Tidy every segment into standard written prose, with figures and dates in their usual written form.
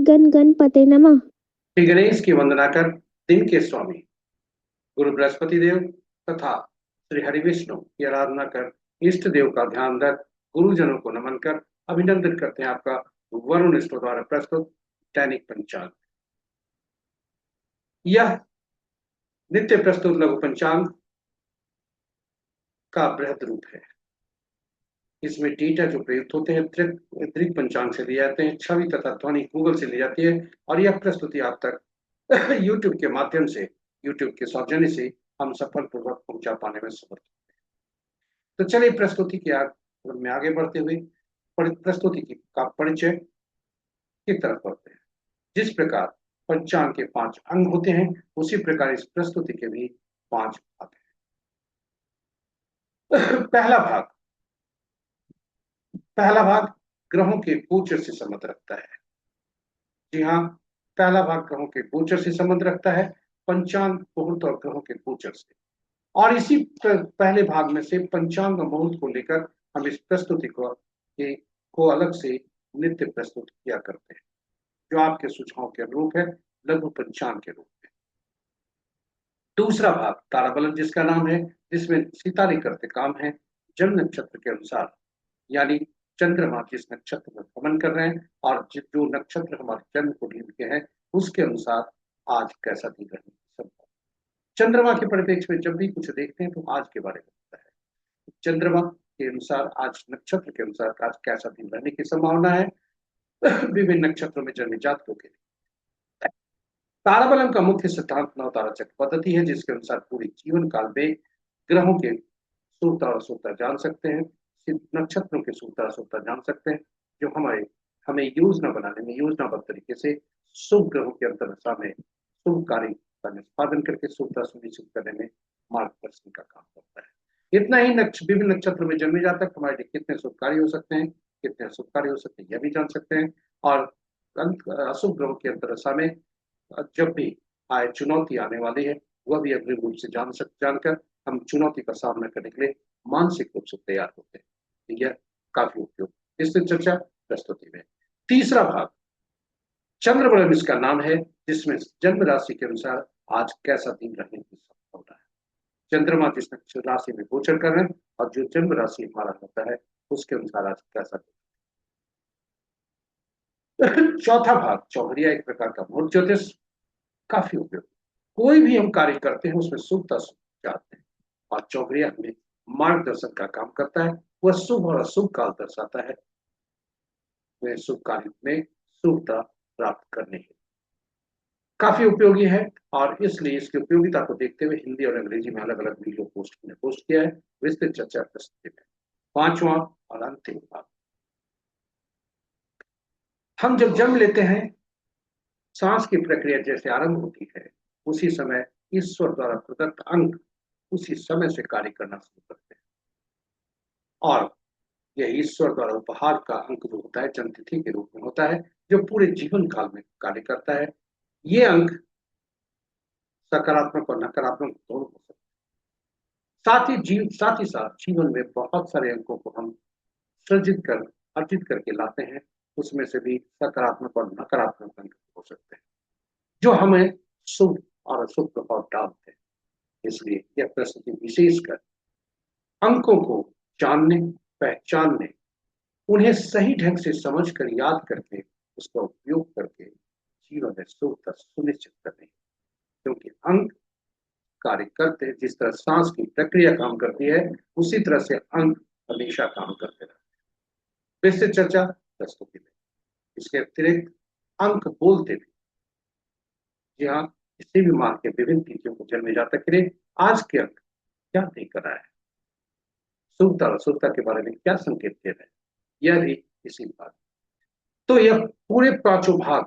गण गणपते नमः। श्री गणेश की वंदना कर दिन के स्वामी गुरु बृहस्पति देव तथा श्री हरिविष्णु की आराधना कर इष्ट देव का ध्यान रख गुरुजनों को नमन कर अभिनंदन करते हैं आपका वरुण स्टोर द्वारा प्रस्तुत दैनिक पंचांग। यह नित्य प्रस्तुत लघु पंचांग का बृहद रूप है। इसमें डेटा जो प्रयुक्त होते हैं दृक पंचांग से लिए जाते हैं, छवि तथा ध्वनि गूगल से ली जाती है और यह प्रस्तुति आप तक यूट्यूब के माध्यम से, यूट्यूब के सौजन्य से हम सफलपूर्वक पहुंचा पाने में समर्थ हैं। तो चलिए प्रस्तुति की में आगे बढ़ते हुए प्रस्तुति का परिचय की तरफ बढ़ते हैं। जिस प्रकार पंचांग के 5 अंग होते हैं, उसी प्रकार इस प्रस्तुति के भी 5 भाग हैं। पहला भाग ग्रहों के गोचर से संबंध रखता है। जी हाँ, पहला भाग ग्रहों के गोचर से संबंध रखता है, पंचांग मुहूर्त और ग्रहों के गोचर से। और इसी पहले भाग में से पंचांग मुहूर्त को लेकर हम इस प्रस्तुति को अलग से नित्य प्रस्तुत किया करते हैं, जो आपके सुझाव के अनुरूप है, लघु पंचांग के रूप में। दूसरा भाग ताराबलन जिसका नाम है, जिसमें सितारे करते काम है जन्म नक्षत्र के अनुसार, यानी चंद्रमा जिस नक्षत्र में भ्रमण कर रहे हैं और जो नक्षत्र हमारे जन्म को ढूंढ के हैं उसके अनुसार आज कैसा दिन रहने की संभावना। चंद्रमा के परिप्रेक्ष्य में जब भी कुछ देखते हैं तो आज के बारे में होता है। चंद्रमा के अनुसार, आज नक्षत्र के अनुसार आज कैसा दिन रहने की संभावना है विभिन्न नक्षत्रों में जन्मे जातकों के लिए। ताराबलन का मुख्य सिद्धांत नवतारा चक्र पद्धति है, जिसके अनुसार पूरे जीवन काल में ग्रहों के शुभता और अशुभता जान सकते हैं, नक्षत्रों के शुभता अशुभता जान सकते हैं, जो हमें योजना बनाने में योजनाबद्ध तरीके से शुभ ग्रहों के अंतर्दशा में शुभ कार्य का निष्पादन करके शुभता सुनिश्चित करने में मार्गदर्शन का काम करता है। इतना ही विभिन्न नक्षत्रों में जन्मे जातक हमारे लिए कितने शुभ कार्य हो सकते हैं, कितने अशुभ कार्य हो सकते हैं, यह भी जान सकते हैं। और अशुभ ग्रहों के अंतर्दशा में जब भी आए चुनौती आने वाली है, वह भी अग्रिम रूप से जानकर हम चुनौती का सामना करने के लिए मानसिक रूप से तैयार होते हैं। यह काफी उपयोग इससे चर्चा प्रस्तुति में। तीसरा भाग चंद्रबलन इसका नाम है, जिसमें जन्म राशि के अनुसार आज कैसा दिन रहने की संभावना है। चंद्रमा जिस राशि में गोचर कर रहे हैं और जो जन्म राशि हमारा होता है उसके अनुसार आज कैसा दिन। चौथा भाग चौहरिया, एक प्रकार का मुहूर्त ज्योतिष, काफी उपयोग। कोई भी हम कार्य करते हैं उसमें शुभता चाहते हैं और चौहरिया हमें मार्गदर्शन का काम करता है। वह शुभ और अशुभ काल दर्शाता है, वह शुभ कार्य में शुभता प्राप्त करने के काफी उपयोगी है। और इसलिए इसकी उपयोगिता को देखते हुए हिंदी और अंग्रेजी में अलग अलग वीडियो पोस्ट किया है, विस्तृत चर्चा प्रस्तुति में। पांचवा और अंतिम भाग, हम जब जन्म लेते हैं, सांस की प्रक्रिया जैसे आरंभ होती है, उसी समय ईश्वर द्वारा प्रदत्त अंग उसी समय से कार्य करना शुरू करते हैं। और यह ईश्वर द्वारा उपहार का अंक जो होता है जन्मतिथि के रूप में होता है, जो पूरे जीवन काल में कार्य करता है। ये अंक सकारात्मक और नकारात्मक दोनों हो सकते हैं। साथ ही साथ जीवन में बहुत सारे अंकों को हम अर्जित करके लाते हैं, उसमें से भी सकारात्मक और नकारात्मक अंक हो सकते हैं, जो हमें शुभ और अशुभ प्रभाव डालते हैं। इसलिए यह प्रस्तुति विशेषकर अंकों को जानने, पहचानने, उन्हें सही ढंग से समझकर याद करके उसका उपयोग करके जीवन में शुभता सुनिश्चित करने, क्योंकि अंक कार्य करते हैं जिस तरह सांस की प्रक्रिया काम करती है, उसी तरह से अंक हमेशा काम करते रहते हैं। विस्तृत चर्चा प्रस्तुति में। इसके अतिरिक्त अंक बोलते भी, जी हाँ, किसी भी माह के विभिन्न तिथियों को जन्मे जातक के लिए आज के अंक क्या देकर रहा है, शुभता और अशुभता के बारे में क्या संकेत दे रहे हैं, यह भी इसी भाग। तो यह पूरे पांचों भाग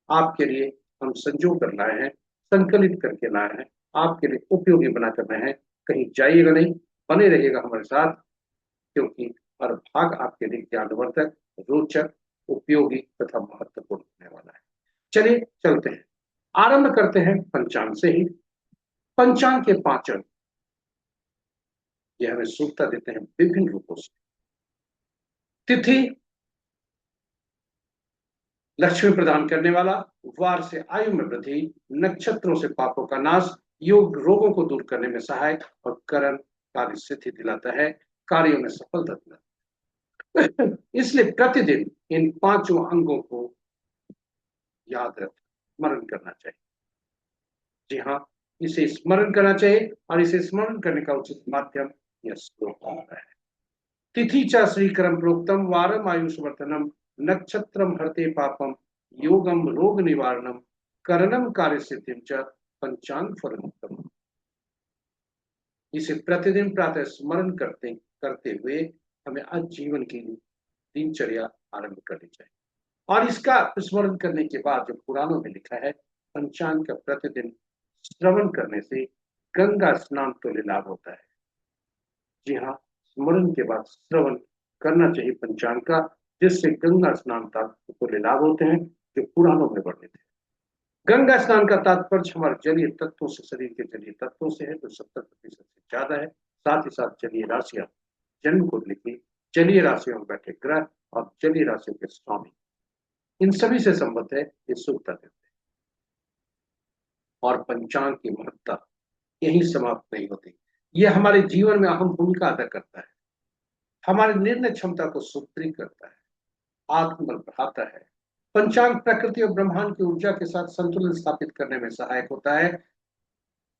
आपके लिए हम संजो कर लाए हैं, संकलित करके लाए हैं, आपके लिए उपयोगी बनाकर लाए हैं। कहीं जाइएगा नहीं, बने रहिएगा हमारे साथ, क्योंकि हर भाग आपके लिए ज्ञानवर्धक, रोचक, उपयोगी तथा महत्वपूर्ण होने वाला है। चलिए चलते हैं, आरंभ करते हैं पंचांग से ही। पंचांग के 5 अंक ये हमें सूचना देते हैं विभिन्न रूपों से। तिथि लक्ष्मी प्रदान करने वाला, वार से आयु में वृद्धि, नक्षत्रों से पापों का नाश, योग रोगों को दूर करने में सहायक, और करण कार्य सिद्धि दिलाता है, कार्यों में सफलता दिलाता है। इसलिए प्रतिदिन इन पांचों अंगों को याद रख स्मरण करना चाहिए। जी हाँ, इसे स्मरण करना चाहिए, और इसे स्मरण करने का उचित माध्यम यह श्लोक होता है। तिथि च श्रीकरम प्रोक्तम वारम आयुष्वर्धनम, नक्षत्रम हरते पापम, योगम रोग निवारणम, करणम कार्य सिद्धिम च, पंचांग फलमुक्तम। इसे प्रतिदिन प्रातः स्मरण करते करते हुए हमें आज जीवन की दिनचर्या आरंभ करनी चाहिए। और इसका स्मरण करने के बाद जो पुराणों में लिखा है, पंचांग का प्रतिदिन श्रवण करने से गंगा स्नान तुल्य लाभ होता है। जी हाँ, स्मरण के बाद श्रवण करना चाहिए पंचांग का, जिससे गंगा स्नान तुल्य लाभ होते हैं, जो पुराणों में वर्णित है। गंगा स्नान का तात्पर्य हमारे जलीय तत्वों से, शरीर के जलीय तत्वों से है, जो 70% से ज्यादा है। साथ ही साथ जलीय राशियां, जन्म कुंडली की जलीय राशियों में बैठे ग्रह और जलीय राशियों के स्वामी, इन सभी से संबंध है, ये शुभता देते हैं। और पंचांग की महत्ता यही समाप्त नहीं होती, ये हमारे जीवन में अहम भूमिका अदा करता है। हमारे निर्णय क्षमता को सुदृढ़ करता है, आत्मबल बढ़ाता है। पंचांग प्रकृति और ब्रह्मांड की ऊर्जा के साथ संतुलन स्थापित करने में सहायक होता है,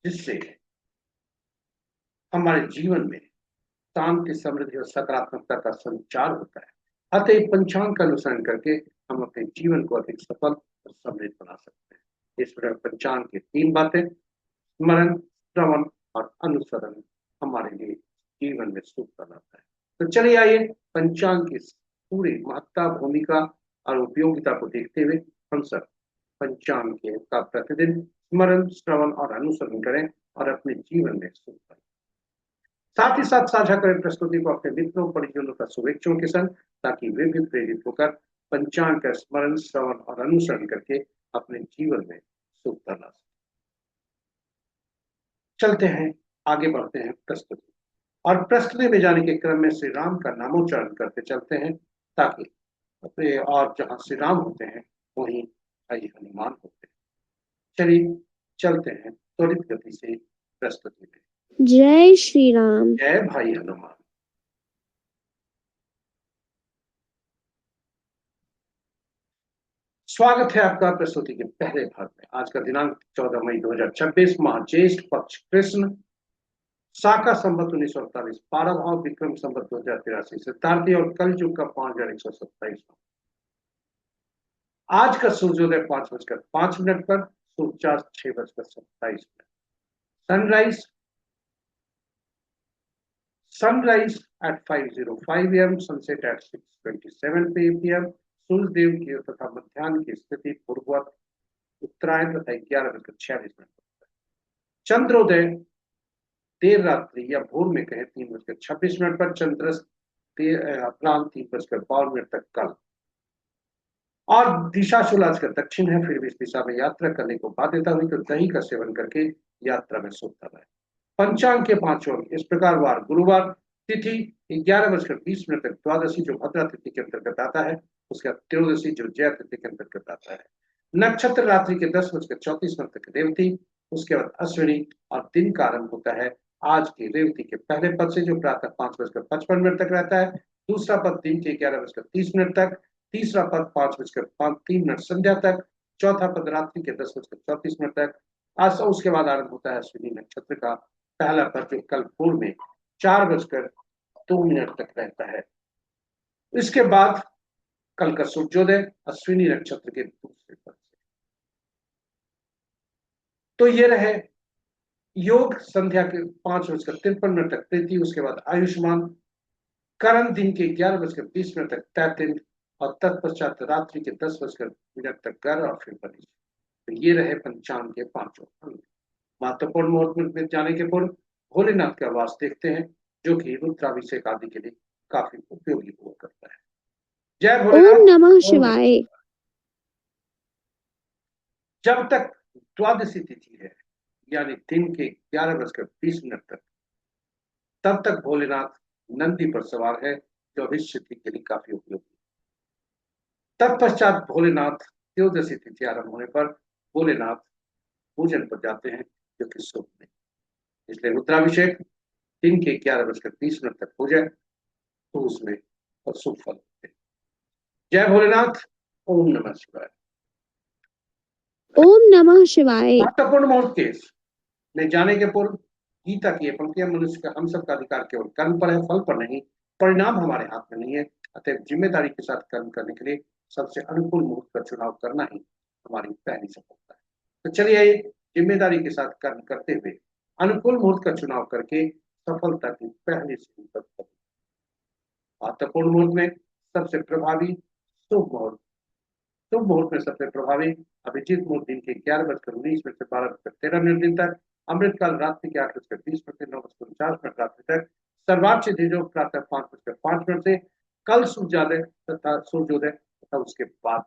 जिससे हमारे जीवन में शांति, समृद्धि और सकारात्मकता का संचार होता है। अतः पंचांग का अनुसरण करके हम अपने जीवन को अधिक सफल और समृद्ध बना सकते हैं। इस प्रकार पंचांग की तीन बातें, स्मरण, श्रवण और अनुसरण, हमारे लिए जीवन में सुख बनाता है। तो चलिए आइए पंचांग की पूरी महत्ता, भूमिका और उपयोगिता को देखते हुए हम सब पंचांग के का प्रतिदिन स्मरण, श्रवण और अनुसरण करें और अपने जीवन में सुख पाएं। साथ ही साथ साझा करें प्रस्तुति को अपने मित्रों, परिजनों का शुभेच्छाओं के संग, ताकि वे भी प्रेरित होकर पंचांग का स्मरण, श्रवण और अनुसरण करके अपने जीवन में सुखता ला सकें। चलते हैं, आगे बढ़ते हैं प्रस्तुति, और प्रस्तुति में जाने के क्रम में श्री राम का नामोच्चारण करते चलते हैं, ताकि अपने और जहां श्री राम होते हैं वहीं भाई हनुमान होते हैं। चलिए चलते हैं त्वरित गति से प्रस्तुति में। जय श्री राम। जय भाई हनुमान। स्वागत है आपका प्रस्तुति के पहले भाग में। आज का दिनांक 14 मई 2026, माह ज्येष्ठ पक्ष कृष्ण, शाका संवत 1948, पारा भाव विक्रम संवत 2083, सिद्धार्थी और कल युग का 5127। आज का सूर्योदय 5:05 पर, सूर्यास्त 6:27। Sunrise sunrise at 5:05 AM, sunset at 6:27 PM। सूर्य देव की तथा मध्याह्न की स्थिति पूर्ववत उत्तरायण तथा 11:46। चंद्रोदय देर रात्रि या भोर में कहें 3:26 पर, चंद्रस्त अपराह्न 3:52 तक कल। और दिशा शुल आज का दक्षिण है, फिर भी इस दिशा में यात्रा करने को बाध्यता हुई तो दही का सेवन करके यात्रा में सुखता रहे। पंचांग के पांचों अंग इस प्रकार: वार गुरुवार, तिथि 11:20 तक द्वादशी जो भद्रा तिथि के अंतर्गत आता है, उसके बाद त्रयोदशी जो जया तिथि के अंतर्गत आता है। नक्षत्र रात्रि के 10:34 तक रेवती, उसके बाद अश्विनी, और दिन का आरंभ होता है आज की रेवती के पहले पद से, जो प्रातः 5:55 तक रहता है। दूसरा पद दिन के 11:30 तक, तीसरा पद 5:03 संध्या तक, चौथा पद रात्रि के 10:34 तक। आज उसके बाद आरंभ होता है अश्विनी नक्षत्र का पहला पद, जो कल पूर्व में 4:02 तक रहता है। इसके बाद कल का सूर्योदय अश्विनी नक्षत्र के दूसरे पद से। तो ये रहे योग संध्या के 5:53 तक प्रीति, उसके बाद आयुष्मान, करण दिन के 11:20 तक तैतिल, और तत्पश्चात रात्रि के 10:00 तक कर, और फिर बनी। तो ये रहे पंचांग के पांचों अंग। महत्वपूर्ण मुहूर्त में जाने के पूर्व भोलेनाथ का वास देखते हैं, जो कि रुद्राभिषेक आदि के लिए काफी उपयोगी हुआ करता है। जय ओम भोलेनाथ। नमः शिवाय। जब तक द्वादशी तिथि है, यानी दिन के 11:20 तक, तब तक भोलेनाथ नंदी पर सवार है, जो भविष्य के लिए काफी उपयोगी। तत्पश्चात भोलेनाथ त्रयोदशी तिथि आरंभ होने पर भोलेनाथ पूजन पर जाते हैं, जो कि शुभ नहीं। इसलिए रुद्राभिषेक दिन के 11:20 तक हो जाए तो उसमें शुभ फल होते हैं। जय भोलेनाथ। ओम नमः शिवाय। ओम नमः शिवाय। महत्वपूर्ण मुहूर्त के में जाने के पूर्व गीता की ये पंक्तियां, मनुष्य का हम सब का अधिकार केवल कर्म पर है, फल पर नहीं। परिणाम हमारे हाथ में नहीं है, अतः जिम्मेदारी के साथ कर्म करने के लिए सबसे अनुकूल मुहूर्त का चुनाव करना ही हमारी पहली सफलता है। तो चलिए जिम्मेदारी के साथ कर्म करते हुए अनुकूल मुहूर्त का चुनाव करके सफलता की पहली सीढ़ी पर चलें। महत्वपूर्ण मुहूर्त में सबसे प्रभावी शुभ मुहूर्त। शुभ मुहूर्त में सबसे प्रभावी अभिजीत मुहूर्त दिन के 11:19 से 12:13 दिन तक, अमृतकाल रात्रि के 8:20 से 9:49 रात्रि तक, सर्वार्थ सिद्धि प्रातः 5:05 से, कल सूर्योदय तथा उसके बाद,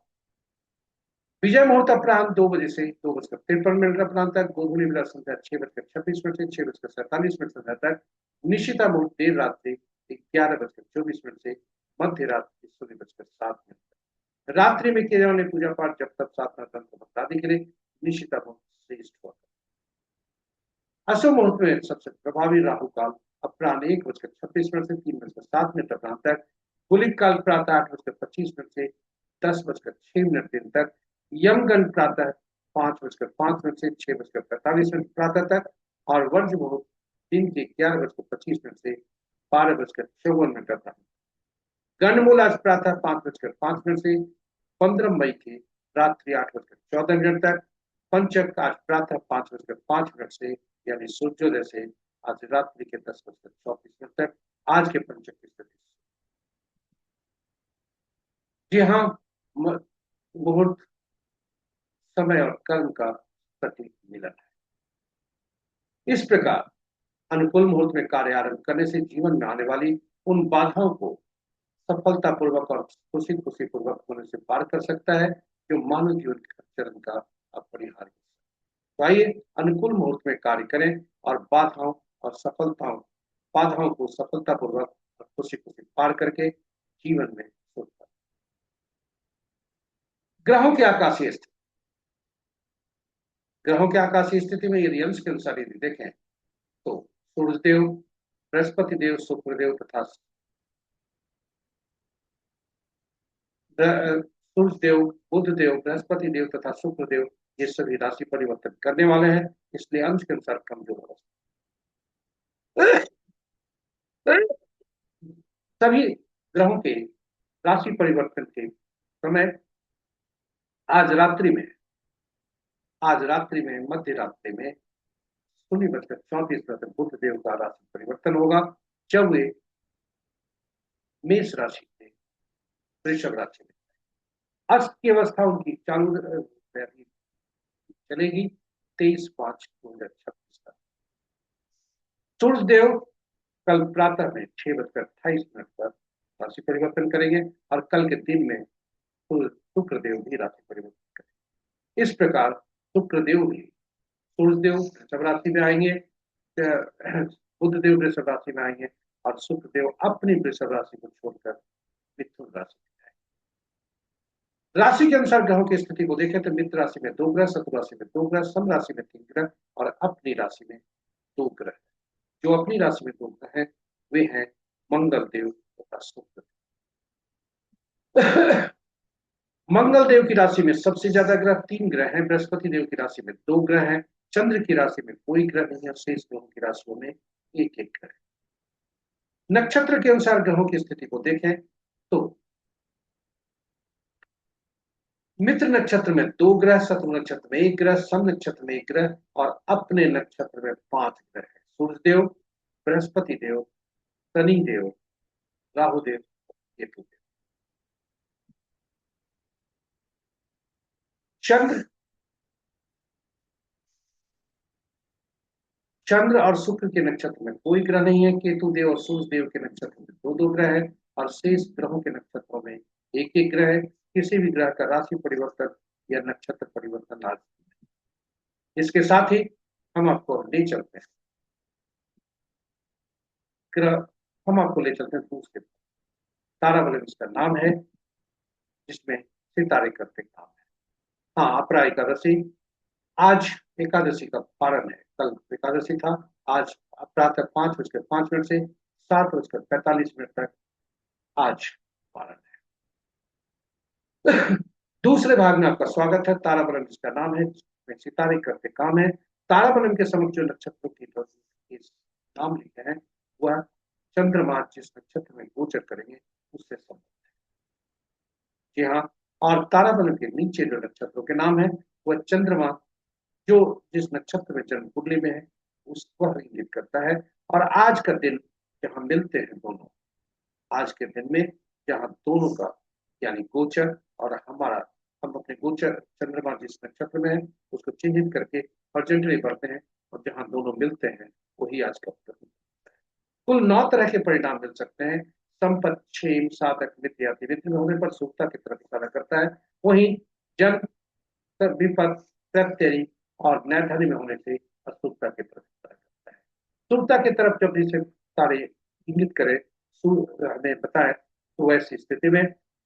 विजय मुहूर्त अपराह्न 2 बजे से 2:53 अपराह्न तक, गोधूली बेला संध्या 6:26 से 6:47 तक, निशिता मुहूर्त देर रात्रि 11:24 से मध्य रात्रि 16:07 तक। रात्रि में किए जाने पूजा पाठ जब तक साधना तंत्र बतलाने के लिए निशिता मुहूर्त श्रेष्ठ होता है। अशुभ मुहूर्त में सबसे प्रभावी राहु काल अपराह्न 1:26 से 3:07 अपराह्न तक, गुलिक काल प्रातः 8:25 से 10:06 दिन तक, यमगंड प्रातः 5:05 से 6:45 प्रातः तक, और वर्ज मुहूर्त दिन के 11:25 से 12:54 तक। गंडमूल आज प्रातः 5:05 से 15 मई के रात्रि 8:14 तक, पंचक आज प्रातः 5:05 से यानी सूर्योदय से आज रात्रि के 10:34 तक। आज के पंचक की स्थिति, जी हाँ, मुहूर्त समय और कर्म का सटीक मिलन है। इस प्रकार अनुकूल मुहूर्त में कार्य आरंभ करने से जीवन में आने वाली उन बाधाओं को सफलतापूर्वक और खुशी खुशी पूर्वक होने से पार कर सकता है, जो मानव जीवन के चरण का अपरिहार्य। तो आइए अनुकूल मुहूर्त में कार्य करें और बाधाओं को सफलतापूर्वक और खुशी खुशी पार करके जीवन में सुख पाएं। ग्रहों की आकाशीय स्थिति। ग्रहों की आकाशीय स्थिति में यदि अंश के अनुसार यदि देखें तो सूर्यदेव, बृहस्पति देव, शुक्रदेव तथा सूर्यदेव, बुधदेव, बृहस्पति देव तथा शुक्रदेव ये सभी राशि परिवर्तन करने वाले हैं, इसलिए अंश के अनुसार कमजोर हो सभी ग्रहों के राशि परिवर्तन के समय आज रात्रि में मध्य रात्रि में 0:34 बुध देव का राशि परिवर्तन होगा, जब वे मेष राशि से वृषभ राशि में। अस्त की अवस्था उनकी चालू चलेगी 23/5/2026 तक। सूर्यदेव कल प्रातः में 6:28 पर राशि परिवर्तन करेंगे और कल के दिन में शुक्रदेव भी राशि परिवर्तन करेंगे। इस प्रकार शुक्रदेव भी सूर्यदेव वृषभ राशि में आएंगे, बुधदेव वृषभ राशि में आएंगे और शुक्रदेव अपनी वृषभ राशि को छोड़कर मिथुन राशि में आएंगे। राशि के अनुसार ग्रहों की स्थिति को देखें तो मित्र राशि में 2 ग्रह, शत्रु राशि में 2 ग्रह, सम राशि में 3 ग्रह और अपनी राशि में 2 ग्रह। जो अपनी राशि में 2 ग्रह हैं वे हैं मंगल देव तथा शुक्र। मंगल देव की राशि में सबसे ज्यादा ग्रह 3 ग्रह हैं, बृहस्पति देव की राशि में 2 ग्रह हैं, चंद्र की राशि में कोई ग्रह नहीं है, शेष ग्रहों की राशियों में एक एक ग्रह। नक्षत्र के अनुसार ग्रहों की स्थिति को देखें तो मित्र नक्षत्र में 2 ग्रह, शत्रु नक्षत्र में 1 ग्रह, सम नक्षत्र में 1 ग्रह और अपने नक्षत्र में 5 ग्रह है। सूर्यदेव, बृहस्पति देव, शनि देव, राहु देव, केतु देव। चंद्र और शुक्र के नक्षत्र में कोई ग्रह नहीं है। केतु देव और सूर्य देव के नक्षत्र में 2 ग्रह है और शेष ग्रहों के नक्षत्रों में एक एक ग्रह है। किसी भी ग्रह का राशि परिवर्तन या नक्षत्र परिवर्तन आज नहीं। इसके साथ ही हम आपको ले चलते हैं दूसरे तारा बलम इसका नाम है, जिसमें सितारे करते काम है। हाँ, अपरा एकादशी, आज एकादशी का पारण है। कल एकादशी था। आज प्रातः 5:05 से 7:45 तक आज पारण है। दूसरे भाग में आपका स्वागत है। ताराबलन जिसका नाम है, जिसमें सितारे करते काम है। ताराबलन के समक्ष जो नक्षत्रों की नाम लिखे हैं वह चंद्रमा जिस नक्षत्र में गोचर करेंगे उससे संबंधित है। जी हाँ, और ताराबलन के नीचे जो नक्षत्रों के नाम है वह चंद्रमा जो जिस नक्षत्र में जन्म कुंडली में है उसको इंगित करता है। और आज का दिन जहां मिलते हैं दोनों, आज के दिन में जहां दोनों का यानी गोचर और हमारा, हम अपने गोचर चंद्रमा जिस नक्षत्र में है उसको चिन्हित करके अर्जेंटली बढ़ते हैं और जहां दोनों मिलते हैं वही आज का दिन। कुल 9 तरह के परिणाम मिल सकते हैं। संपत, क्षेम, साधक, विद्या, विद्या में होने पर सूक्ता की तरफ इशारा करता है। वहीं जन, विपद, प्रत्यय और नैधनी में होने से अशुभता की तरफ इशारा करता है। शुभता की तरफ जब इसे सारे इंगित करें, हमें बताए, तो वैसी स्थिति में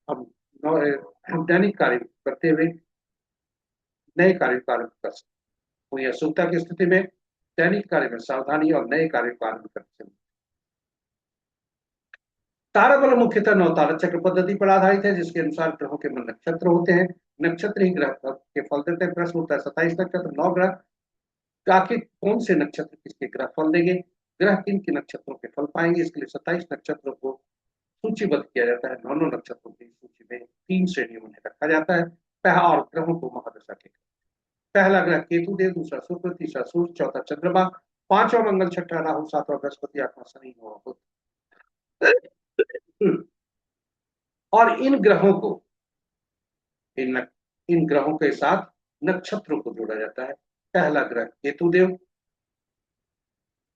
हम हम दैनिक कार्य करते हुए नए कार्य प्रारंभ कर सकते हैं। वहीं अशुभता की स्थिति में दैनिक कार्य में सावधानी और नए कार्य प्रारंभ करते हैं। ताराबल मुख्यतः 9 तारा चक्र पद्धति पर आधारित है, जिसके अनुसार ग्रहों के मन नक्षत्र होते हैं। नक्षत्र ही ग्रह के फल देते हैं। प्रश्न होता है 27 नक्षत्र, 9 ग्रह, आखिर कौन से नक्षत्र किसके ग्रह फल देंगे, ग्रह किन के नक्षत्रों के फल पाएंगे। इसके लिए 27 नक्षत्रों को सूचीबद्ध किया जाता है। 9 नक्षत्रों की सूची में 3 श्रेणियों में रखा जाता है। पहला, और ग्रहों को महादशा के, पहला ग्रह केतु देव, दूसरा शुक्र, तीसरा सूर्य, चौथा चंद्रमा, पांचवा मंगल, छठा राहु, सातवां बृहस्पति, आठवां शनि, नौवां बुध। और इन ग्रहों के साथ नक्षत्रों को जोड़ा जाता है। पहला ग्रह केतु देव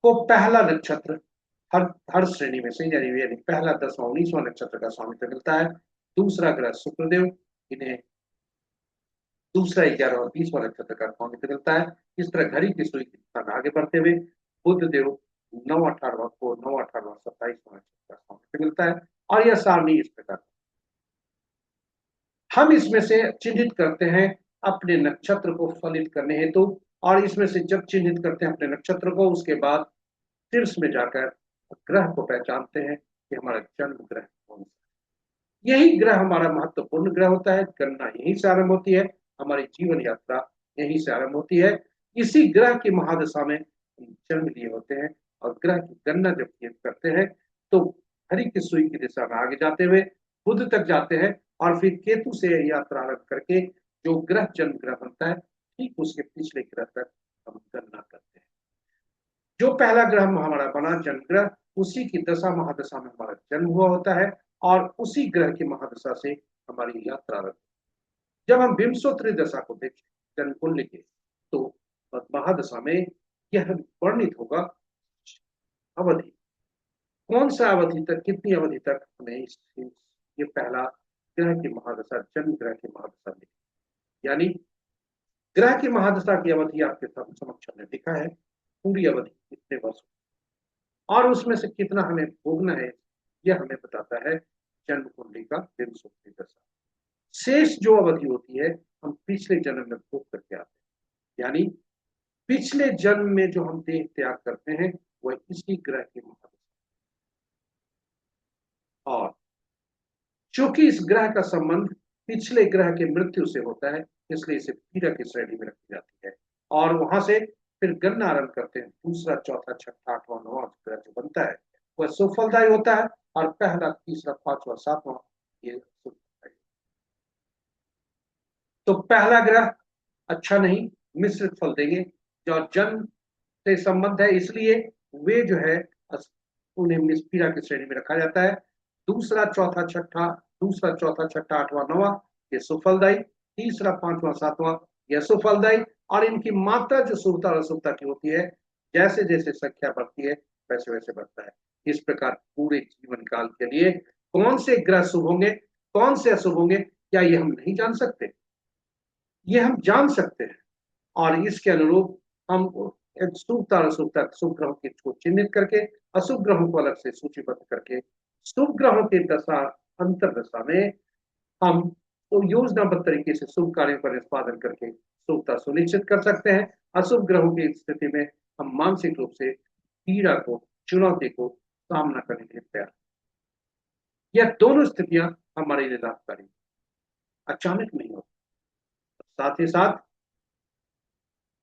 को पहला नक्षत्र हर श्रेणी में से यानी पहला 10वां 19वां नक्षत्र का स्वामित्व मिलता है। दूसरा ग्रह शुक्रदेव, इन्हें दूसरा 11वां 20वां नक्षत्र का स्वामित्व मिलता है। इस तरह घड़ी की सुई की दिशा में आगे बढ़ते हुए बुध देव 9, 18वां को 9, 18वां 27वां नक्षत्र का स्वामित्व मिलता है। और यह सारणी इस प्रकार, हम इसमें से चिन्हित करते हैं अपने नक्षत्र को फलित करने हेतु, और इसमें से जब चिन्हित करते हैं अपने नक्षत्र को, उसके बाद शीर्ष में जाकर ग्रह को पहचानते हैं कि हमारा जन्म ग्रह कौन सा। यही ग्रह हमारा महत्वपूर्ण ग्रह होता है। गणना यहीं से आरंभ होती है, हमारी जीवन यात्रा यहीं से आरंभ होती है। इसी ग्रह की महादशा में जन्म लिए होते हैं और ग्रह की गणना जब करते हैं तो घड़ी की सुई की दिशा में आगे जाते हुए बुध तक जाते हैं और फिर केतु से यात्रा आरंभ करके जो ग्रह जन्म ग्रह बनता है ठीक उसके पिछले ग्रह तक हम गणना करते हैं। जो पहला ग्रह हमारा बना जन्म ग्रह, उसी की दशा महादशा में हमारा जन्म हुआ होता है और उसी ग्रह की महादशा से हमारी यात्रा आरंभ। जब हम विंशोत्तरी दशा को देखें जन्म कुंडली के, तो महादशा में यह वर्णित होगा अवधि, कौन सा अवधि तक, कितनी अवधि तक हमें ये पहला ग्रह की महादशा जन्म ग्रह की महादशा में, यानी ग्रह की महादशा की अवधि आपके समक्ष हमने लिखा है। पूरी अवधि कितने वर्ष और उसमें से कितना हमें भोगना है, यह हमें बताता है जन्म कुंडली का विंशोत्तरी दशा। शेष जो अवधि होती है हम पिछले जन्म में भोग करके आते हैं, यानी पिछले जन्म में जो हम देह त्याग करते हैं वह इसी ग्रह की महादशा। और चूंकि इस ग्रह का संबंध पिछले ग्रह के मृत्यु से होता है, इसलिए इसे पीड़ा की श्रेणी में रखी जाती है। और वहां से फिर गणना आरंभ करते हैं। दूसरा, चौथा, छठा, आठवां, नौवां ग्रह जो बनता है वह सुफलदायी होता है और पहला, तीसरा, पांचवा, सातवां ये सुफलदायी। तो पहला ग्रह अच्छा नहीं, मिश्रित फल देंगे। जो जन्म से संबंध है इसलिए वे जो है उन्हें पीड़ा की श्रेणी में रखा जाता है। दूसरा, चौथा, छठा, आठवां, नौवां ये सुफलदायी। तीसरा, पांचवा, सातवां यह सुफलदायी। और इनकी मात्रा जो शुभता और अशुभता की होती है, जैसे जैसे संख्या बढ़ती है वैसे वैसे बढ़ता है। इस प्रकार पूरे जीवन काल के लिए कौन से ग्रह शुभ होंगे, कौन से अशुभ होंगे, क्या ये हम नहीं जान सकते? ये हम जान सकते हैं। और इसके अनुरूप हम शुभता और अशुभता, शुभ ग्रहों को चिन्हित करके अशुभ ग्रहों को अलग से सूचीबद्ध करके शुभ ग्रहों की दशा अंतर दशा में हम तो योजनाबद्ध तरीके से शुभ कार्यों का निष्पादन करके शुभता सुनिश्चित कर सकते हैं। अशुभ ग्रहों की स्थिति में हम मानसिक रूप से पीड़ा को, चुनौती को सामना करने के लिए तैयार। यह दोनों स्थितियां हमारे लिए लाभकारी, अचानक नहीं होती। साथ ही साथ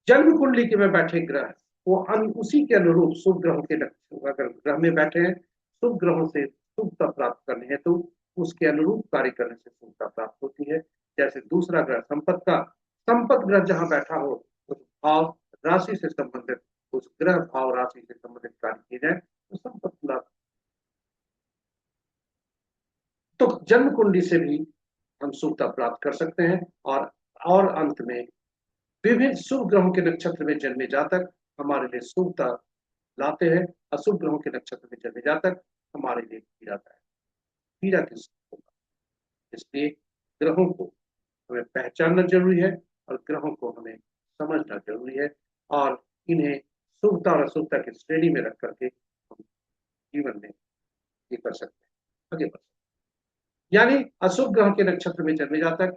जन्म कुंडली के में बैठे ग्रह वो उसी के अनुरूप शुभ ग्रहों के लक्षण, अगर ग्रह में बैठे हैं शुभ ग्रहों से शुभता प्राप्त करनी है तो उसके अनुरूप कार्य करने से शुभता प्राप्त होती है। जैसे दूसरा ग्रह संपत ग्रह जहां बैठा हो उस भाव राशि से संबंधित, उस ग्रह भाव राशि से संबंधित कार्य किए जाए तो संपत लाभ। तो जन्म कुंडली से भी हम शुभता प्राप्त कर सकते हैं। और अंत में विभिन्न शुभ ग्रहों के नक्षत्र में जन्मे जातक हमारे लिए शुभता लाते हैं, अशुभ ग्रहों के नक्षत्र में जन्मे जातक हमारे लिए पीड़ाता है। पीड़ा किस होगा, इसलिए ग्रहों को हमें पहचानना जरूरी है और ग्रहों को हमें समझना जरूरी है और इन्हें शुभता और अशुभता की श्रेणी में रख करके हम जीवन में ये कर सकते हैं, आगे बढ़ सकते हैं। यानी अशुभ ग्रह के नक्षत्र में जन्मे जातक,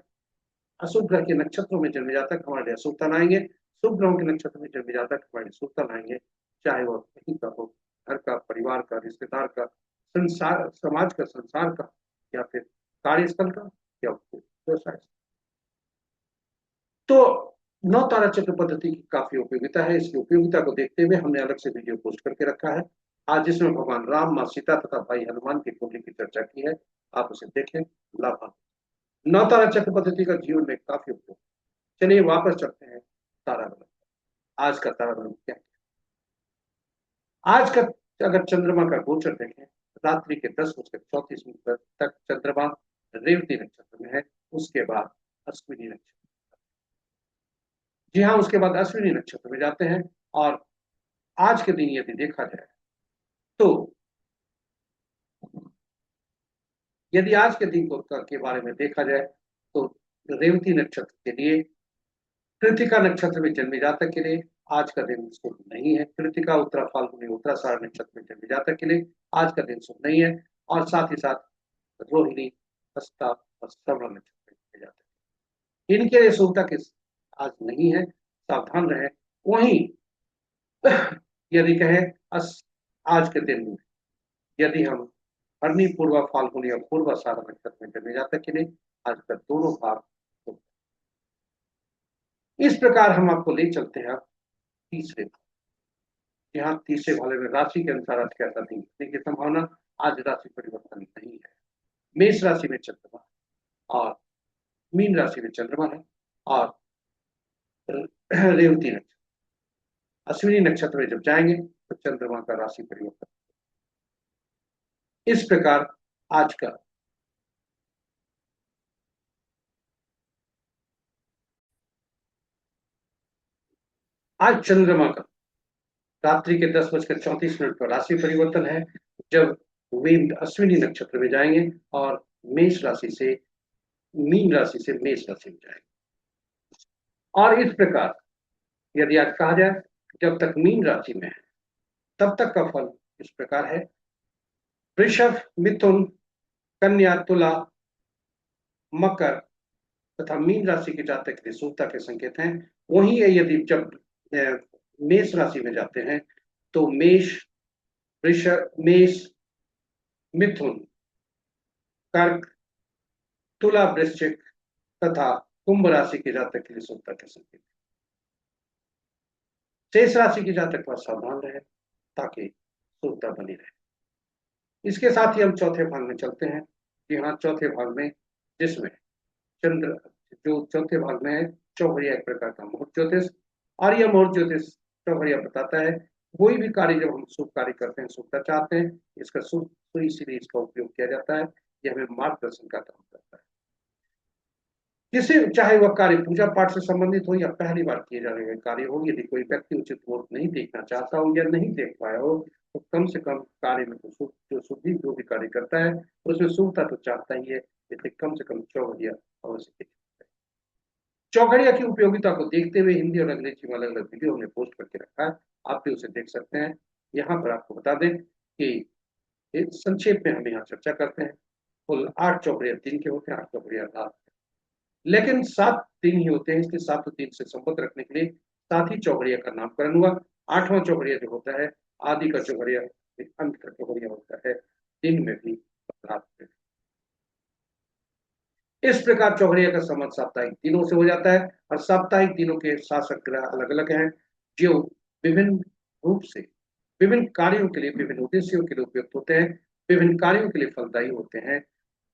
अशुभ ग्रह के नक्षत्रों में जन्मे जातक हमारे लिए अशुभता लाएंगे, शुभ ग्रहों के नक्षत्र में जन्मे जातक हमारे लिए शुभता लाएंगे, चाहे वह कहीं का हो, घर का, परिवार का, रिश्तेदार का, संसार, समाज का, संसार का, या फिर कार्यस्थल का, या व्यवसाय। तो नौ तारा चक्र पद्धति की काफी उपयोगिता है। इसकी उपयोगिता को देखते हुए हमने अलग से वीडियो पोस्ट करके रखा है आज, जिसमें भगवान राम, माँ सीता तथा भाई हनुमान की कुंडली की चर्चा की है। आप उसे देखें, लाभ। नौ तारा चक्र पद्धति का जीवन में काफी उपयोग। चलिए वापस चलते हैं तारागण। आज का तारागण क्या है? आज का अगर चंद्रमा का गोचर देखें, रात्रि के 10:34 तक चंद्रमा रेवती नक्षत्र में है। उसके बाद अश्विनी नक्षत्र, जी हाँ, उसके बाद अश्विनी नक्षत्र में जाते हैं। और आज के दिन यदि देखा जाए तो यदि आज के दिन को के बारे में देखा जाए तो रेवती नक्षत्र के लिए, कृतिका नक्षत्र में जन्मे जातक के लिए आज का दिन शुभ नहीं है। कृतिका, उत्तरा फाल्गुनी, उत्तराषाढ़ नक्षत्र में जन्मे जातक के लिए आज का दिन शुभ नहीं है। और साथ ही साथ रोहिणी, हस्ता और श्रवण नक्षत्र में जन्मे जातक, इनके लिए शुभता के आज नहीं है, सावधान रहे। वहीं यदि कहें आज के दिन में यदि हम हरनी, पूर्वा फाल्गुनी और पूर्वाषाढ़ नक्षत्र में जन्मे जातक के लिए आज का दोनों भाग शुभ। इस प्रकार हम आपको ले चलते हैं तीसरे, यहाँ तीसरे वाले में राशि के अनुसार आज कैसा दिन की संभावना। आज राशि परिवर्तन नहीं है। मेष राशि में चंद्रमा और मीन राशि में चंद्रमा है और रेवती नक्षत्र, अश्विनी नक्षत्र में जब जाएंगे तो चंद्रमा का राशि परिवर्तन। इस प्रकार आज का आज चंद्रमा का रात्रि के 10:34 पर राशि परिवर्तन है, जब वे अश्विनी नक्षत्र में जाएंगे और मेष राशि से मीन राशि से मेष राशि में जाएंगे। और इस प्रकार यदि आज कहा जाए जब तक मीन राशि में है तब तक का फल इस प्रकार है। वृषभ, मिथुन, कन्या, तुला, मकर तथा मीन राशि के जातक के लिए शुभता के संकेत हैं। वहीं यदि जब मेष राशि में जाते हैं तो मेष, मेष, मिथुन, कर्क, तुला, वृश्चिक तथा कुंभ राशि के जातक के लिए शुभता के संकेत। शेष राशि के जातक पर सावधान रहे ताकि शुभता बनी रहे। इसके साथ ही हम चौथे भाग में चलते हैं। जी हाँ, चौथे भाग में जिसमें चंद्र, जो चौथे भाग में है चौघड़िया, एक प्रकार का मुहूर्त ज्योतिष। और यह मुहूर्त ज्योतिष चौघड़िया बताता है कोई भी कार्य जब हम शुभ कार्य करते हैं, शुभता चाहते हैं, इसका शुभ तो इसीलिए इसका उपयोग किया जाता है। यह हमें मार्गदर्शन का काम करता है। जिसे चाहे वह कार्य पूजा पाठ से संबंधित हो या पहली बार किए जाने वाले कार्य हो, यदि कोई व्यक्ति उचित मुहूर्त नहीं देखना चाहता हो या नहीं देख पाया हो तो कम से कम कार्य में तो जो भी कार्य करता है उसमें शुभता तो चाहता ही है, इसलिए कम से कम चौघड़िया अवश्य देखें। चौघड़िया की उपयोगिता को देखते हुए हिंदी और अंग्रेजी में अलग अलग वीडियो हमने पोस्ट करके रखा है, आप भी उसे देख सकते हैं। यहाँ पर आपको बता दें कि संक्षेप में हम यहाँ चर्चा करते हैं। कुल 8 चौघड़िया दिन के होते हैं, 8 चौघड़िया रात। लेकिन 7 दिन ही होते हैं, इसलिए 7 दिन से संबंध रखने के लिए 7 ही चौघड़िया का नामकरण हुआ। 8वां चौघड़िया जो होता है, आदि का चौघड़िया, अंत का चौघड़िया होता है, दिन में भी रात में। इस प्रकार चौघड़िया का संबंध साप्ताहिक दिनों से हो जाता है, और साप्ताहिक दिनों के शासक ग्रह अलग अलग हैं, जो विभिन्न रूप से विभिन्न कार्यों के लिए, विभिन्न उद्देश्यों के लिए उपयुक्त होते हैं, विभिन्न कार्यों के लिए फलदायी होते हैं,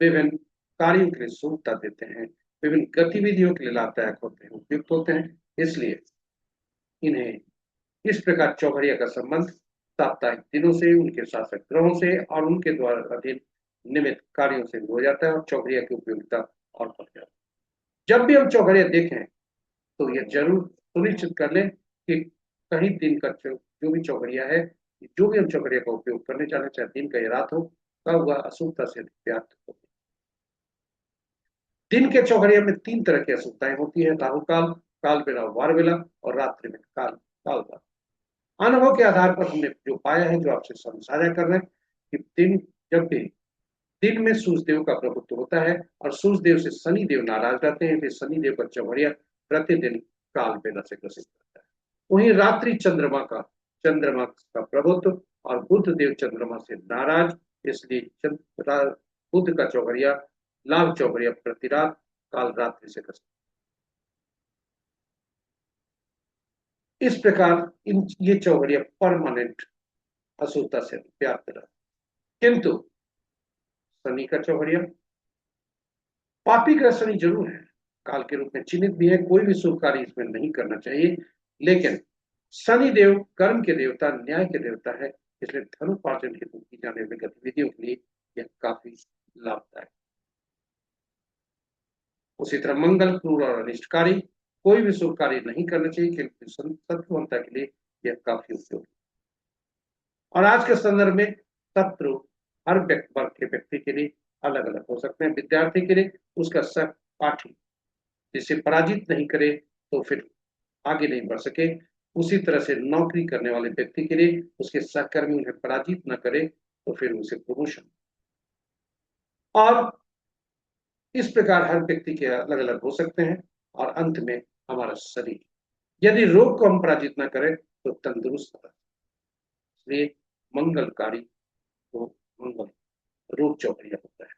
विभिन्न कार्यों के लिए शुभता देते हैं, विभिन्न गतिविधियों के लिए लाभदायक होते हैं, उपयुक्त होते हैं। इसलिए इन्हें इस प्रकार चौघड़िया का संबंध साप्ताहिक दिनों से, उनके शासक ग्रहों से और उनके द्वारा अधीन निमित्त कार्यों से हो जाता है, और चौघड़िया की उपयोगिता और बढ़ जाती है। जब भी हम चौघड़िया देखें तो यह जरूर सुनिश्चित कर लें कि कहीं दिन का जो भी चौघड़िया है, जो भी हम चौघड़िया का उपयोग करने चाहे, चाहे दिन का या रात हो, तब वह अशुभता से व्याप्त हो। दिन के चौघड़िया में 3 तरह की अशुभताएं होती है: राहु काल, काल बेला, वार बेला, और रात्रि में काल काल रात। अनुभव के आधार पर हमने जो पाया है, जो आपसे साझा कर रहे हैं, कि जब भी दिन में सूर्यदेव का प्रभुत्व होता है और सूर्यदेव से शनिदेव नाराज रहते हैं, फिर शनिदेव का चौघड़िया प्रतिदिन काल बेला से ग्रसित करता है। वहीं रात्रि चंद्रमा का प्रभुत्व, और बुध देव चंद्रमा से नाराज, इसलिए बुध का चौघड़िया, लाभ चौघड़िया प्रति रात काल रात्रि से ग्रसित। इस प्रकार ये चौघड़िया परमानेंट अशुद्धता से व्याप्त रहा। किंतु शनि का चौघड़िया पापी ग्रह शनि जरूर है, काल के रूप में चिन्हित भी है, कोई भी शुभ कार्य इसमें नहीं करना चाहिए, लेकिन शनि देव कर्म के देवता, न्याय के देवता है, इसलिए धनोपार्जन हेतु की जाने वाली गतिविधियों के लिए यह काफी लाभदायक। उसी तरह मंगल, क्रूर और अनिष्टकारी, कोई भी शुभ कार्य नहीं करना चाहिए, क्योंकि शत्रुवंता के लिए यह काफी उपयोगी। और आज के संदर्भ में शत्रु हर वर्ग के व्यक्ति के लिए अलग अलग हो सकते हैं। विद्यार्थी के लिए उसका सहपाठी जिसे पराजित नहीं करे तो फिर आगे नहीं बढ़ सके, उसी तरह से नौकरी करने वाले व्यक्ति के लिए उसके सहकर्मी उन्हें पराजित न करे तो फिर उसे प्रमोशन। और इस प्रकार हर व्यक्ति के अलग अलग हो सकते हैं। और अंत में हमारा शरीर, यदि रोग को हम पराजित न करें तो तंदुरुस्त होता है, इसलिए मंगलकारी तो मंगल रूप चौघड़िया होता है।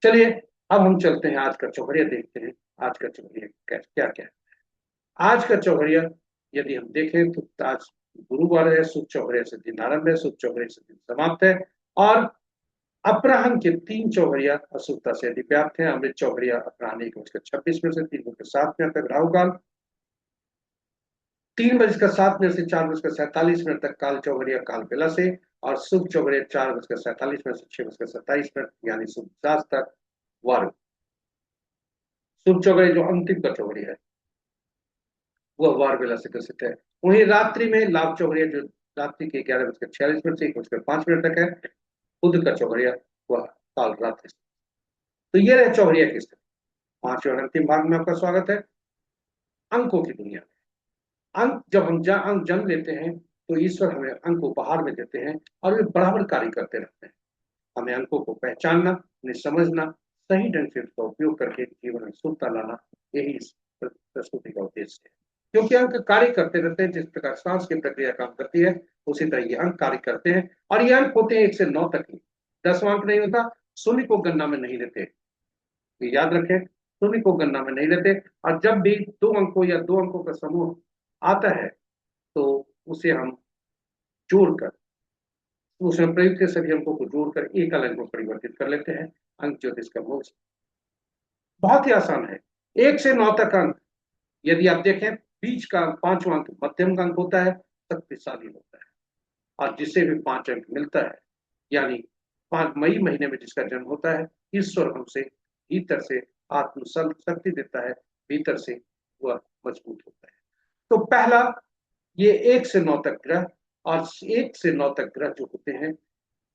चलिए अब हम चलते हैं, आज का चौघड़िया देखते हैं। आज का चौघड़िया क्या क्या है। आज का चौघड़िया यदि हम देखें तो आज गुरुवार है, शुभ चौघड़िया से दिन आरंभ है, शुभ चौघड़िया से दिन समाप्त है, और अपराह्न के 3 चौघड़िया अशुभता से यदि व्याप्त है। अमृत चौघड़िया अपराह्न 1:26 से 3:07 तक राहु काल, 3:07 से 4:47 तक काल चौघड़िया काल बेला से, और शुभ चौघड़िया 4:47 से 6:27 यानी शुभ तक वार। शुभ चौघड़िया जो अंतिम का चौघड़िया है वह वार बेला से ग्रसित है। वहीं रात्रि में लाभ चौघड़िया जो रात्रि के 11:46 से 1:05 तक है, बुध का चौघड़िया वह काल रात्रि। तो ये रहे चौघड़िया की स्थिति। 5वें और अंतिम भाग में आपका स्वागत है। अंकों की दुनिया में अंक, जब हम अंक जन्म लेते हैं तो ईश्वर हमें अंक उपहार में देते हैं, और वे बराबर कार्य करते रहते हैं। हमें अंकों को पहचानना, उन्हें समझना, सही ढंग से उसका उपयोग करके जीवन में शुद्धता लाना, यही इस प्रस्तुति का उद्देश्य है। क्योंकि अंक कार्य करते रहते हैं, जिस प्रकार सांस की प्रक्रिया काम करती है उसी तरह ये अंक कार्य करते हैं। और ये अंक होते हैं 1 से 9 तक ही, 10वां अंक नहीं होता। शून्य को गणना में नहीं लेते, ये याद रखें, शून्य को गणना में नहीं लेते। और जब भी 2 अंकों या 2 अंकों का समूह आता है तो उसे हम जोड़कर, उसमें प्रयुक्त के सभी अंकों को जोड़कर एक अंक में परिवर्तित कर लेते हैं। अंक ज्योतिष का मोक्ष बहुत ही आसान है। 1 से 9 तक अंक यदि आप देखें, बीच का 5वां अंक मध्यम का अंक होता है, शक्तिशाली होता है। और जिसे भी 5 अंक मिलता है, यानी 5 मई महीने में जिसका जन्म होता है, ईश्वर हमसे भीतर से आत्म शक्ति देता है, भीतर से वह मजबूत होता है। तो पहला, ये 1 से 9 तक ग्रह, और 1 से 9 तक ग्रह जो होते हैं,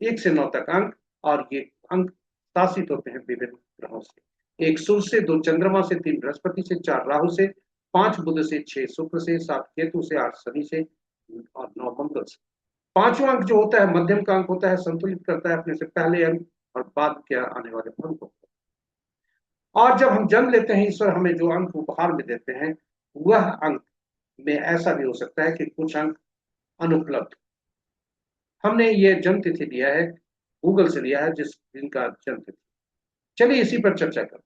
1 से 9 तक अंक, और ये अंक शासित होते हैं विभिन्न ग्रहों से। 1 सूर्य से, 2 चंद्रमा से, 3 बृहस्पति से, 4 राहु से, 5 बुध से, 6 शुक्र से, 7 केतु से, 8 शनि से, और 9 मंगल से। 5वां अंक जो होता है मध्यम का अंक होता है, संतुलित करता है अपने से पहले अंक और बाद के आने वाले अंकों को। और जब हम जन्म लेते हैं, ईश्वर हमें जो अंक उपहार में देते हैं, वह अंक में ऐसा भी हो सकता है कि कुछ अंक अनुपलब्ध। हमने ये जन्म तिथि लिया है, गूगल से लिया है, जिस दिन का जन्म तिथि। चलिए इसी पर चर्चा करें।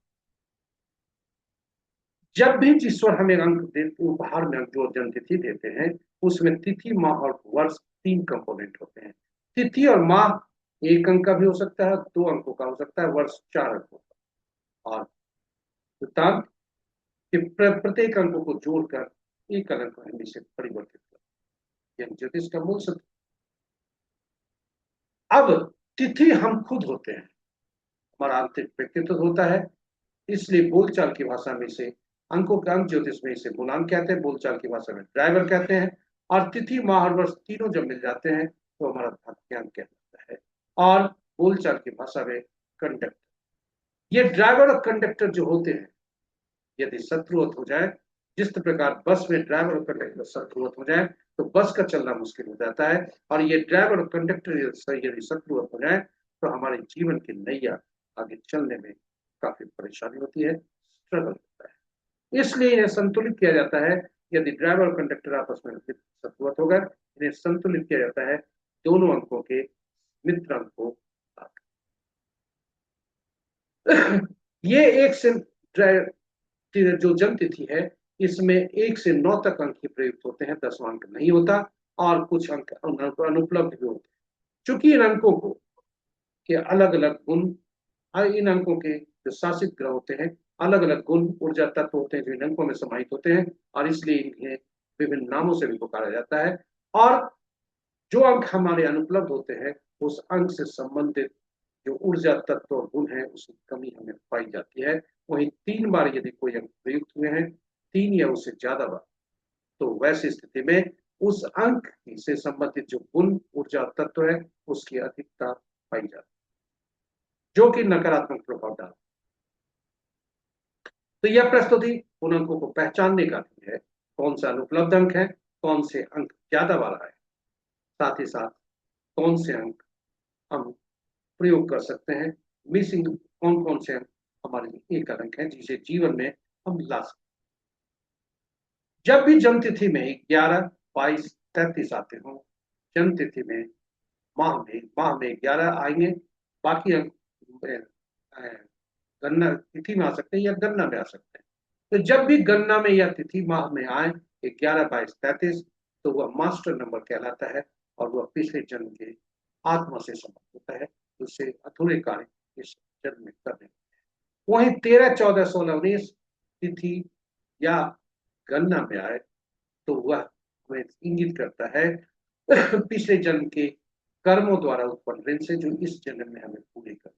जब भी ईश्वर हमें अंक देते, उपहार में जो जन्म तिथि देते हैं, उसमें तिथि, माह और वर्ष 3 कंपोनेंट होते हैं। तिथि और माह 1 अंक का भी हो सकता है, 2 अंकों का हो सकता है, वर्ष 4 अंकों का। और वृत्तांत कि प्रत्येक अंकों को जोड़कर एक अंक में से परिवर्तित कर, यह ज्योतिष का मूल सूत्र। अब तिथि हम खुद होते हैं, हमारा आंतरिक व्यक्तित्व होता है, इसलिए बोलचाल की भाषा में इसे अंकों के अंक, ज्योतिष में इसे गुणांक कहते हैं, बोलचाल की भाषा में ड्राइवर कहते हैं। और तिथि, माह और वर्ष तीनों जब मिल जाते हैं तो हमारा भाग्यांक कहलाता है, और बोलचाल की भाषा में कंडक्टर। ये ड्राइवर और कंडक्टर जो होते हैं, यदि शत्रुवत हो जाए, जिस प्रकार बस में ड्राइवर और कंडक्टर शत्रुवत हो जाए तो बस का चलना मुश्किल हो जाता है, और ये ड्राइवर और कंडक्टर यदि शत्रुवत हो जाए तो हमारे जीवन की नैया आगे चलने में काफी परेशानी होती है, स्ट्रगल होता है। इसलिए इन्हें संतुलित किया जाता है। यदि ड्राइवर और कंडक्टर आपस में शत्रुवत हो गए, इन्हें संतुलित किया जाता है दोनों अंकों के मित्र अंक को। ये एक से जो जन्म तिथि है, इसमें 1 से 9 तक अंक ही प्रयुक्त होते हैं, 10वां अंक नहीं होता, और कुछ अंक अनुपलब्ध भी होते हैं। चूंकि इन अंकों को के अलग अलग गुण, इन अंकों के जो शासित ग्रह होते हैं, अलग अलग गुण ऊर्जा तत्व होते हैं जो इन अंकों में समाहित होते हैं, और इसलिए इन्हें विभिन्न नामों से भी पुकारा जाता है। और जो अंक हमारे अनुपलब्ध होते हैं, उस अंक से संबंधित जो ऊर्जा तत्व और गुण है, उसकी कमी हमें पाई जाती है। वहीं 3 बार यदि कोई अंक प्रयुक्त हुए हैं, 3 या उससे ज्यादा बार, तो वैसी स्थिति में उस अंक से संबंधित जो गुण, ऊर्जा तत्व है, उसकी अधिकता पाई जाती है, जो कि नकारात्मक प्रभाव डालता है। तो यह प्रस्तुति उन अंकों को पहचानने का भी है, कौन सा अनुपलब्ध अंक है, कौन से अंक ज्यादा वाला है, साथ ही साथ कौन से अंक हम प्रयोग कर सकते हैं, मिसिंग कौन कौन से अंक हमारे लिए एक अंक है जिसे जीवन में हम ला सकते। जब भी जन्म तिथि में 11, 22, 33 आते हों, जन्म तिथि में माह में 11 आएंगे, बाकी अंक गणना तिथि में आ सकते हैं या गणना में आ सकते हैं। तो जब भी गणना में या तिथि माह में आए 11, 22, 33, तो वह मास्टर नंबर कहलाता है, और वह पिछले जन्म के आत्मा से संबंध होता है, उससे अधूरे कार्य इस जन्म में करने। वहीं 13, 14, 16, 19 तिथि या गणना में आए तो वह हमें इंगित करता है पिछले जन्म के कर्मों द्वारा उत्पन्न ऋण से, जो इस जन्म में हमें पूरे कर।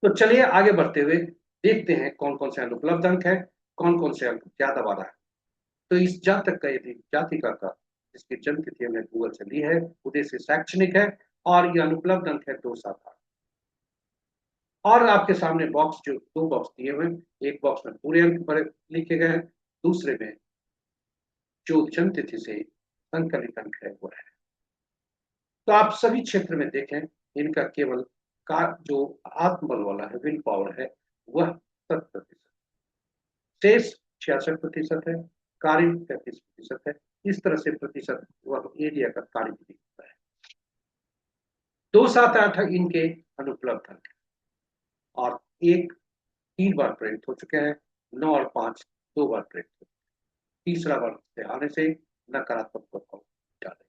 तो चलिए आगे बढ़ते हुए देखते हैं कौन कौन से अनुपलब्ध अंक है, कौन कौन से अंक ज्यादा वाला है। तो इस जातक का, यदि जातिका का, जिसकी जन्म तिथि हमने गूगल से ली है, उद्देश्य शैक्षणिक है, और ये अनुपलब्ध अंक है 2, 7, 8। और आपके सामने बॉक्स, जो 2 बॉक्स दिए हुए हैं, एक बॉक्स में पूरे अंक भरे लिखे गए हैं, दूसरे में जो जन्म तिथि से संकलित अंक है वो है। तो आप सभी क्षेत्र में देखें, इनका केवल का जो आत्मबल वाला है, विल पावर है, वह 7%, शेष 66% है, कार्य 33% है। इस तरह से प्रतिशत वह एरिया का कार्य भी दिखता है। 2, 7, 8 इनके अनुपलब्ध अंक, और 1 3 बार प्रयुक्त हो चुके हैं, 9 और 5 2 बार प्रयुक्त हो, तीसरा बार से आने से नकारात्मक प्रभाव डाले।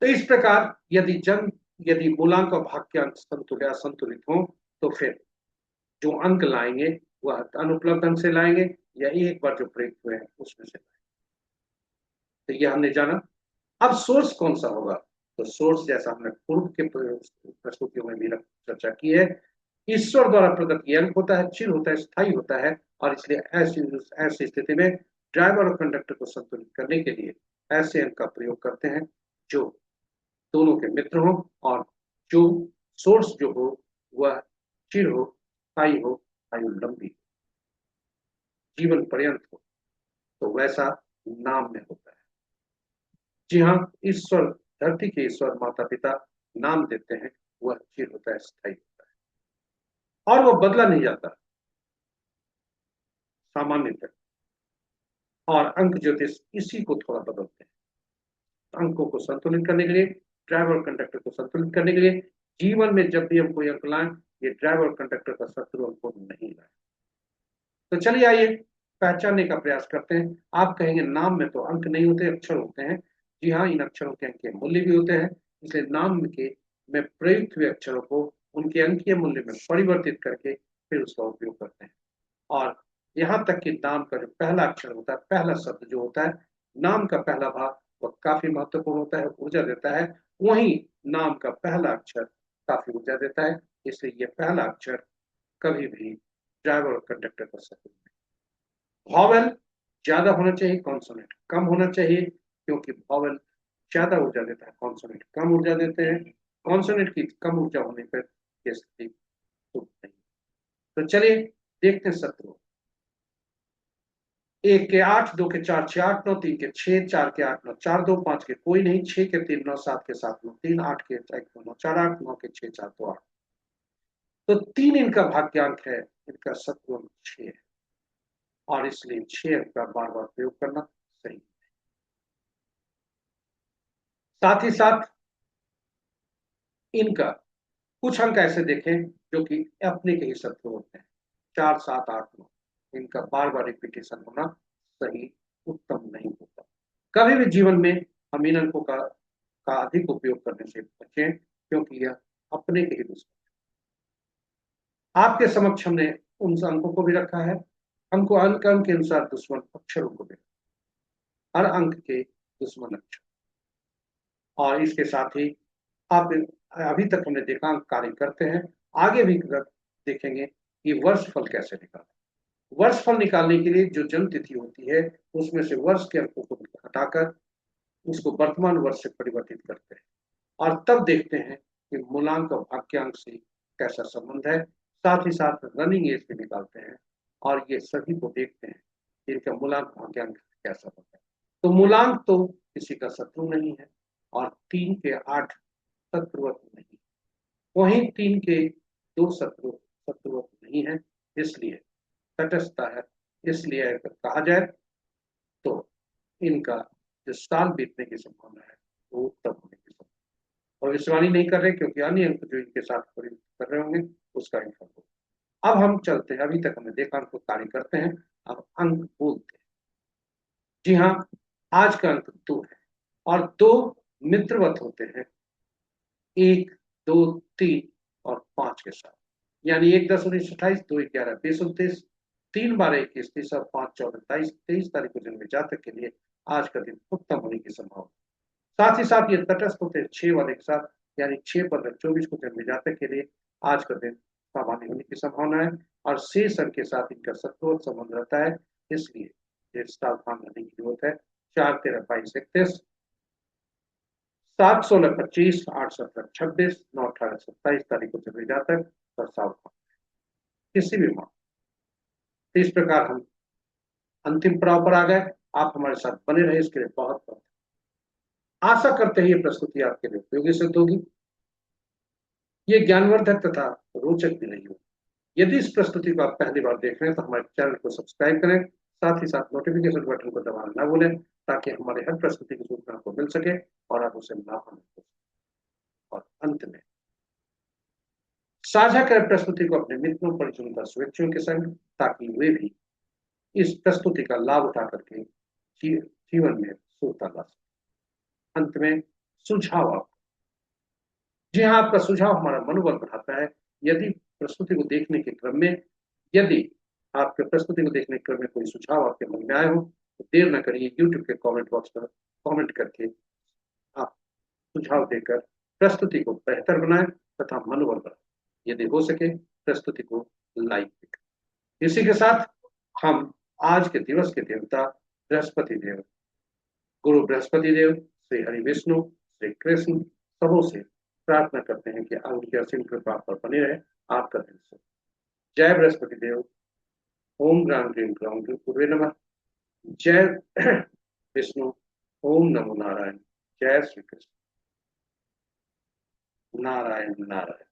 तो इस प्रकार यदि मूलांक और भाग्यांक संतुलित हो, तो फिर जो अंक लाएंगे वह अनुपलब्ध अंक से लाएंगे, या एक बार जो प्रयुक्त हुए हैं उसमें से लाएंगे। तो ये हमने जाना। अब सोर्स कौन सा होगा? तो सोर्स, जैसा हमने पूर्व के प्रस्तुतियों में भी चर्चा की है, ईश्वर द्वारा प्रदत्त ये अंक होता है, चिर होता है, स्थायी होता है, और इसलिए ऐसी स्थिति में ड्राइवर और कंडक्टर को संतुलित करने के लिए ऐसे अंक का प्रयोग करते हैं जो दोनों के मित्र हो, और जो सोर्स जो हो वह चिर हो, स्थायी हो, आयु लंबी, जीवन पर्यंत हो, तो वैसा नाम में होता है। जी हाँ, ईश्वर धरती के ईश्वर माता पिता नाम देते हैं वह चिर होता है, स्थायी होता है और वो बदला नहीं जाता सामान्यतः। और अंक ज्योतिष इसी को थोड़ा बदलते हैं। अंकों को संतुलित करने के लिए, ड्राइवर और कंडक्टर को संतुलित करने के लिए जीवन में जब भी हम कोई अंक लाएं, ये ड्राइवर और कंडक्टर का शत्रु अंक नहीं लाए। तो चलिए आइए पहचानने का प्रयास करते हैं। आप कहेंगे नाम में तो अंक नहीं होते, अक्षर होते हैं। जी हाँ, इन अक्षरों के अंकीय मूल्य भी होते हैं, इसलिए नाम के में प्रयुक्त हुए अक्षरों को उनके अंकीय मूल्य में परिवर्तित करके फिर उसका उपयोग करते हैं। और यहाँ तक कि नाम का जो पहला अक्षर होता है, पहला शब्द जो होता है, नाम का पहला भाग वह काफी महत्वपूर्ण होता है, ऊर्जा देता है। वहीं नाम का पहला अक्षर काफी ऊर्जा देता है, इसलिए यह पहला अक्षर कभी भी ड्राइवर और कंडक्टर का शत्रु नहीं। वॉवेल ज्यादा होना चाहिए, कॉन्सोनेंट कम होना चाहिए, क्योंकि वॉवेल ज्यादा ऊर्जा देता है, कॉन्सोनेंट कम ऊर्जा देते हैं। कॉन्सोनेंट की कम ऊर्जा होने पर यह स्थिति शुभ नहीं। तो चलिए देखते हैं शत्रु। एक के 8, 2 के 4, 6 8 9, 3 के 6, 4 के 8 9, 4 2 5 के कोई नहीं, 6 के 3 9, 7 के 7 9 3, 8 के 1 2 9 4 8, 9 के 6 4 2 8। तो 3 इनका भाग्यांक है, इनका शत्रु अंक 6 है और इसलिए 6 अंक का बार बार प्रयोग करना सही है। साथ ही साथ इनका कुछ अंक ऐसे देखें जो कि अपने के ही शत्रु होते हैं। 4 7 8 9 इनका बार बार रिपीटेशन होना सही उत्तम नहीं होता। कभी भी जीवन में हम इन अंकों का अधिक उपयोग करने से बचें, क्योंकि यह अपने के ही दुश्मन। आपके समक्ष हमने उन अंकों को भी रखा है। हमको अंक के अनुसार दुश्मन अक्षरों को भी, हर अंक के दुश्मन अक्षर। और इसके साथ ही आप अभी तक हमने देखा अंक कार्य करते हैं, आगे भी देखेंगे कि वर्षफल कैसे निकालें। वर्षफल निकालने के लिए जो जन्म तिथि होती है उसमें से वर्ष के अंकों को हटाकर उसको वर्तमान वर्ष से परिवर्तित करते हैं और तब देखते हैं कि मूलांक और भाग्यांक से कैसा संबंध है। साथ ही साथ रनिंग एज भी निकालते हैं और ये सभी को देखते हैं कि इनका मूलांक भाग्यांक कैसा होता है। तो मूलांक तो किसी का शत्रु नहीं है और 3 के 8 शत्रुवत नहीं, वहीं 3 के 2 शत्रुवत नहीं है, इसलिए तटस्थता है। इसलिए अगर कहा जाए तो इनका जो साल बीतने की संभावना है वो उत्तम होने की संभावना। भविष्यवाणी नहीं कर रहे, क्योंकि अन्य अंक जो इनके साथ कर रहे होंगे उसका इनका होगा। अब हम चलते हैं, अभी तक हमने देखा अंक कार्य करते हैं, अब अंक बोलते हैं। जी हाँ, आज का अंक 2 है और 2 मित्रवत होते हैं, 1 2 3 और 5 के साथ। यानी 1 10 19 28, 2 11 20 29, 3 12 21 30 और 5 14 23 23 तारीख को जन्मे जातक के लिए आज का दिन उत्तम होने की संभावना। साथ ही साथ ये तटस्थ होते हैं 6 वाले के साथ, यानी 6 15 24 को जन्मे जातक के लिए आज का दिन सामान्य होने की संभावना है और शेष अंक के साथ इनका शत्रुवत संबंध रहता है, इसलिए ये सावधान रहने की जरूरत है। 4 13 22 31, 7 16 25, 8 17 26, 9 18 27 तारीख को जन्मे जातक और सावधान किसी भी मां। तो इस प्रकार हम अंतिम पड़ाव पर आ गए। आप हमारे साथ बने रहे, इसके लिए बहुत बहुत आशा करते हैं ये प्रस्तुति आपके लिए उपयोगी सिद्ध होगी, ये ज्ञानवर्धक तथा रोचक भी नहीं होगी। यदि इस प्रस्तुति को आप पहली बार देख रहे हैं तो हमारे चैनल को सब्सक्राइब करें, साथ ही साथ नोटिफिकेशन बटन को दबाना न भूलें, ताकि हमारे हर प्रस्तुति की सूचना आपको मिल सके और आप उसे लाभ हो सके। और अंत में साझा करें प्रस्तुति को अपने मित्रों परिजनों तथा शुभेच्छुओं के संग, ताकि वे भी इस प्रस्तुति का लाभ उठा करके जीवन में सुखता ला सके। अंत में सुझाव आप, जी हाँ, आपका सुझाव हमारा मनोबल बढ़ाता है। यदि प्रस्तुति को देखने के क्रम में यदि आपके प्रस्तुति को देखने के क्रम में कोई सुझाव आपके मन में आए हो तो देर न करिए, यूट्यूब के कमेंट बॉक्स पर कमेंट करके आप सुझाव देकर प्रस्तुति को बेहतर बनाएं तथा मनोबल बढ़ाएं। यदि हो सके प्रस्तुति को लाइक भी करें। इसी के साथ हम आज के दिवस के देवता बृहस्पति देव, गुरु बृहस्पति देव, श्री हरि विष्णु, श्री कृष्ण सबों से प्रार्थना करते हैं कि उनकी असीम कृपा पर बने रहे आपका दिन से। जय बृहस्पति देव। ओम ग्राम ग्रीम ग्राम पूर्वे नमः। जय विष्णु। ओम नमो नारायण। जय श्री कृष्ण। नारायण नारायण।